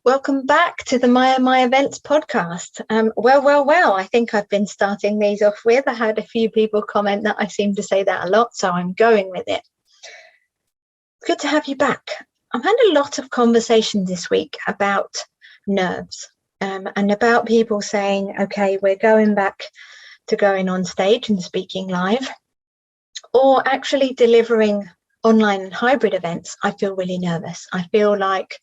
Welcome back to the MyOhMy Events podcast. Well, I think I've been starting these off with. I had a few people comment that I seem to say that a lot, so I'm going with it. Good to have you back. I've had a lot of conversations this week about nerves and about people saying, okay, we're going back to going on stage and speaking live, or actually delivering online and hybrid events. I feel really nervous. I feel like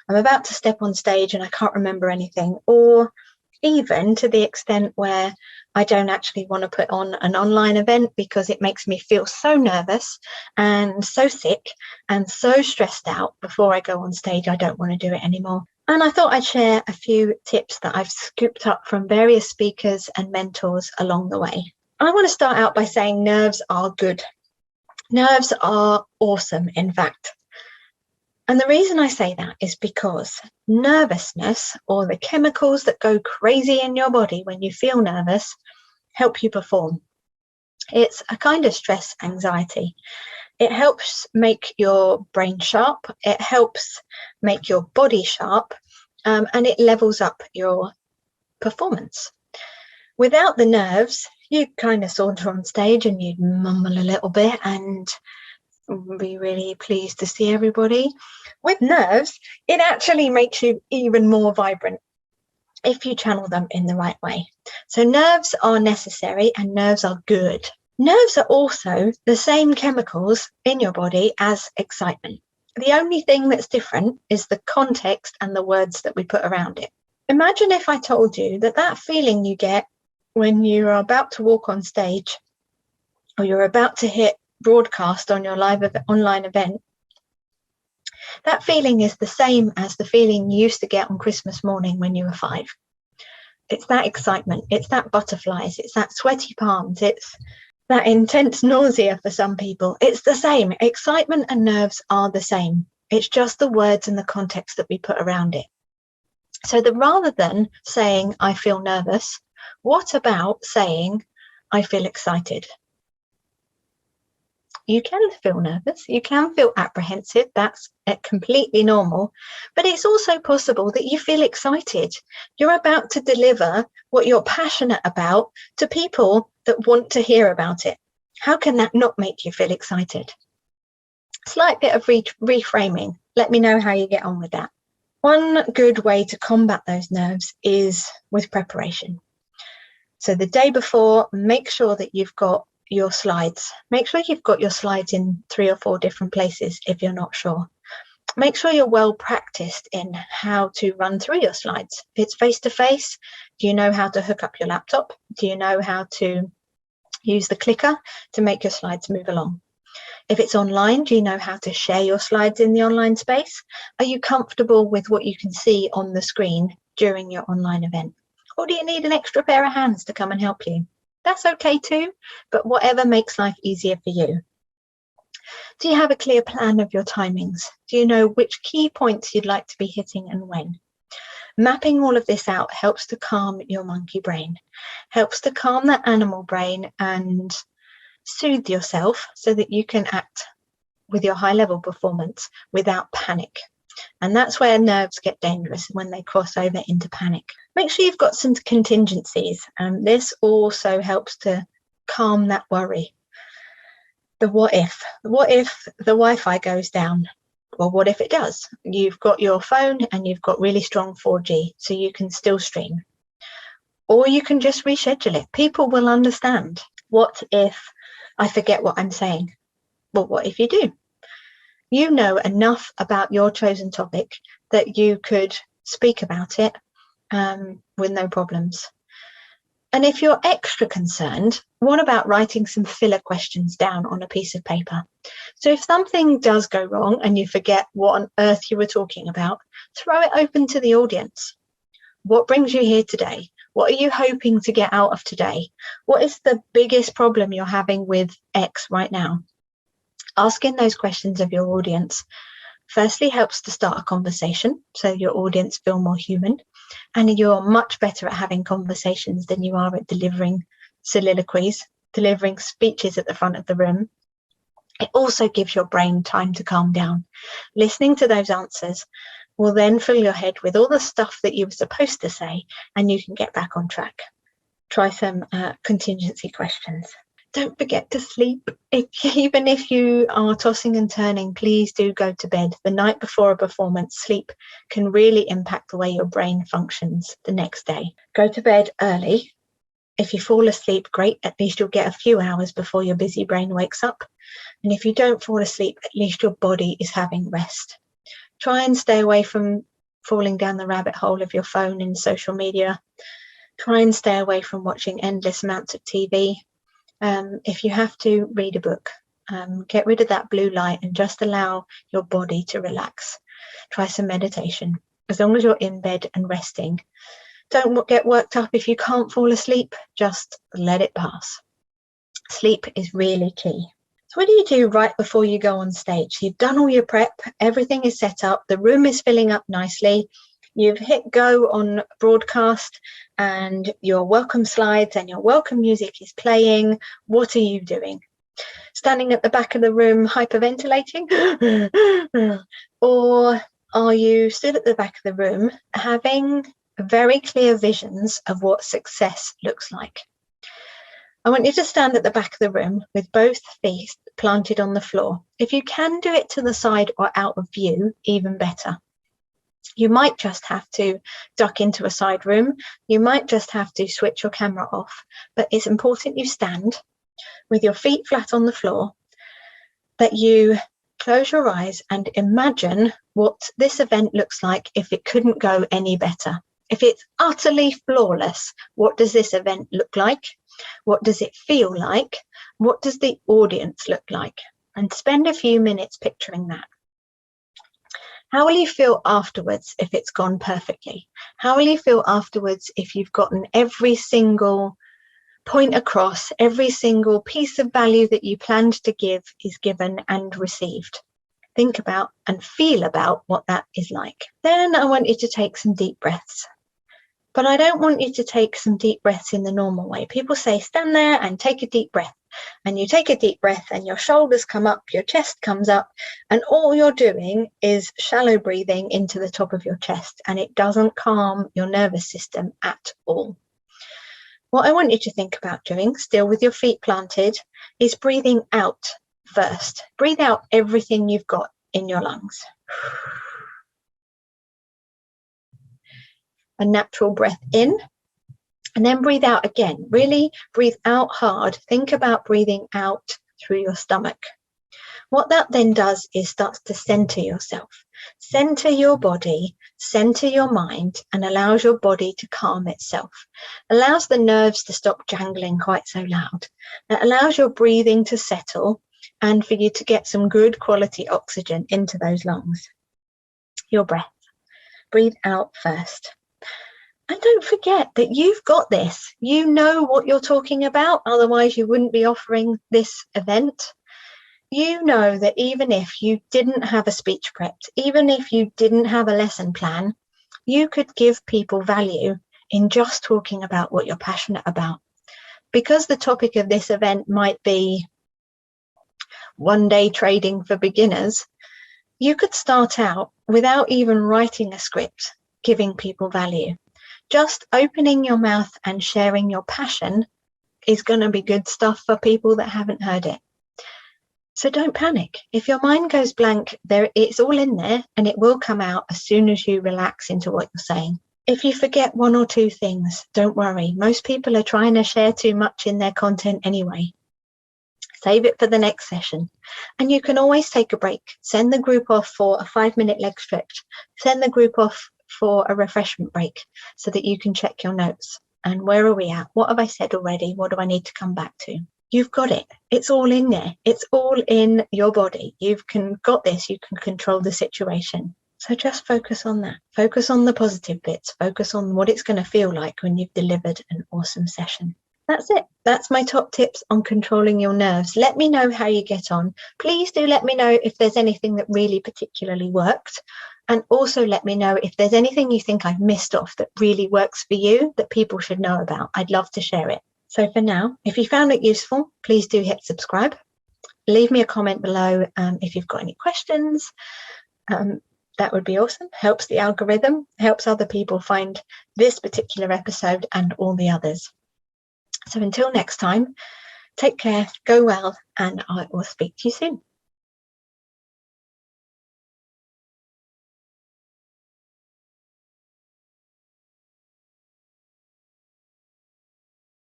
I'm about to step on stage and I can't remember anything, or even to the extent where I don't actually want to put on an online event because it makes me feel so nervous and so sick and so stressed out before I go on stage. I don't want to do it anymore. And I thought I'd share a few tips that I've scooped up from various speakers and mentors along the way. I want to start out by saying nerves are good. Nerves are awesome, in fact. And the reason I say that is because nervousness, or the chemicals that go crazy in your body when you feel nervous, help you perform. It's a kind of stress anxiety. It helps make your brain sharp. It helps make your body sharp, and it levels up your performance. Without the nerves, you'd kind of saunter on stage and you'd mumble a little bit and be really pleased to see everybody. With nerves, it actually makes you even more vibrant if you channel them in the right way. So nerves are necessary and nerves are good. Nerves are also the same chemicals in your body as excitement. The only thing that's different is the context and the words that we put around it. Imagine if I told you that feeling you get when you're about to walk on stage or you're about to hit broadcast on your live online event, that feeling is the same as the feeling you used to get on Christmas morning when you were 5. It's that excitement, it's that butterflies, it's that sweaty palms, it's that intense nausea for some people. It's the same. Excitement and nerves are the same. It's just the words and the context that we put around it. So rather than saying I feel nervous, what about saying I feel excited? You can feel nervous, you can feel apprehensive, that's completely normal, but it's also possible that you feel excited. You're about to deliver what you're passionate about to people that want to hear about it. How can that not make you feel excited? Slight bit of reframing. Let me know how you get on with that. One good way to combat those nerves is with preparation. So the day before, make sure that you've got your slides. Make sure you've got your slides in 3 or 4 different places if you're not sure. Make sure you're well practiced in how to run through your slides. If it's face-to-face, do you know how to hook up your laptop? Do you know how to use the clicker to make your slides move along? If it's online, do you know how to share your slides in the online space? Are you comfortable with what you can see on the screen during your online event? Or do you need an extra pair of hands to come and help you? That's okay too, but whatever makes life easier for you. Do you have a clear plan of your timings? Do you know which key points you'd like to be hitting and when? Mapping all of this out helps to calm your monkey brain, helps to calm that animal brain and soothe yourself so that you can act with your high-level performance without panic. And that's where nerves get dangerous, when they cross over into panic. Make sure you've got some contingencies, and this also helps to calm that worry. The what if? What if the Wi-Fi goes down? Well, what if it does? You've got your phone and you've got really strong 4G, so you can still stream. Or you can just reschedule it. People will understand. What if I forget what I'm saying? Well, what if you do? You know enough about your chosen topic that you could speak about it with no problems. And if you're extra concerned, what about writing some filler questions down on a piece of paper? So if something does go wrong and you forget what on earth you were talking about, throw it open to the audience. What brings you here today? What are you hoping to get out of today? What is the biggest problem you're having with X right now? Asking those questions of your audience firstly helps to start a conversation, so your audience feel more human, and you're much better at having conversations than you are at delivering soliloquies, delivering speeches at the front of the room. It also gives your brain time to calm down. Listening to those answers will then fill your head with all the stuff that you were supposed to say, and you can get back on track. Try some contingency questions. Don't forget to sleep. Even if you are tossing and turning, please do go to bed. The night before a performance, sleep can really impact the way your brain functions the next day. Go to bed early. If you fall asleep, great. At least you'll get a few hours before your busy brain wakes up. And if you don't fall asleep, at least your body is having rest. Try and stay away from falling down the rabbit hole of your phone and social media. Try and stay away from watching endless amounts of TV. If you have to, read a book. Get rid of that blue light and just allow your body to relax. Try some meditation. As long as you're in bed and resting, don't get worked up if you can't fall asleep. Just let it pass. Sleep is really key. So what do you do right before you go on stage? You've done all your prep, everything is set up, the room is filling up nicely, you've hit go on broadcast and your welcome slides and your welcome music is playing. What are you doing? Standing at the back of the room hyperventilating? Or are you stood at the back of the room having very clear visions of what success looks like? I want you to stand at the back of the room with both feet planted on the floor. If you can do it to the side or out of view, even better. You might just have to duck into a side room. You might just have to switch your camera off. But it's important you stand with your feet flat on the floor, that you close your eyes and imagine what this event looks like if it couldn't go any better. If it's utterly flawless, what does this event look like? What does it feel like? What does the audience look like? And spend a few minutes picturing that. How will you feel afterwards if it's gone perfectly? How will you feel afterwards if you've gotten every single point across, every single piece of value that you planned to give is given and received? Think about and feel about what that is like. Then I want you to take some deep breaths. But I don't want you to take some deep breaths in the normal way. People say, stand there and take a deep breath. And you take a deep breath and your shoulders come up, your chest comes up, and all you're doing is shallow breathing into the top of your chest, and it doesn't calm your nervous system at all. What I want you to think about doing, still with your feet planted, is breathing out first. Breathe out everything you've got in your lungs. A natural breath in, and then breathe out again. Really breathe out hard. Think about breathing out through your stomach. What that then does is starts to center yourself, center your body, center your mind, and allows your body to calm itself. Allows the nerves to stop jangling quite so loud. It allows your breathing to settle and for you to get some good quality oxygen into those lungs. Your breath. Breathe out first. And don't forget that you've got this. You know what you're talking about, otherwise you wouldn't be offering this event. You know that even if you didn't have a speech prepped, even if you didn't have a lesson plan, you could give people value in just talking about what you're passionate about. Because the topic of this event might be one-day trading for beginners, you could start out without even writing a script, giving people value. Just opening your mouth and sharing your passion is going to be good stuff for people that haven't heard it. So don't panic. If your mind goes blank, it's all in there and it will come out as soon as you relax into what you're saying. If you forget one or two things, don't worry. Most people are trying to share too much in their content anyway. Save it for the next session. And you can always take a break. Send the group off for a 5-minute leg stretch. Send the group off for a refreshment break so that you can check your notes. And where are we at? What have I said already? What do I need to come back to? You've got it. It's all in there. It's all in your body. You've got this. You can control the situation. So just focus on that. Focus on the positive bits. Focus on what it's going to feel like when you've delivered an awesome session. That's it. That's my top tips on controlling your nerves. Let me know how you get on. Please do let me know if there's anything that really particularly worked. And also let me know if there's anything you think I've missed off that really works for you that people should know about. I'd love to share it. So for now, if you found it useful, please do hit subscribe. Leave me a comment below if you've got any questions. that would be awesome. Helps the algorithm, helps other people find this particular episode and all the others. So until next time, take care, go well, and I will speak to you soon.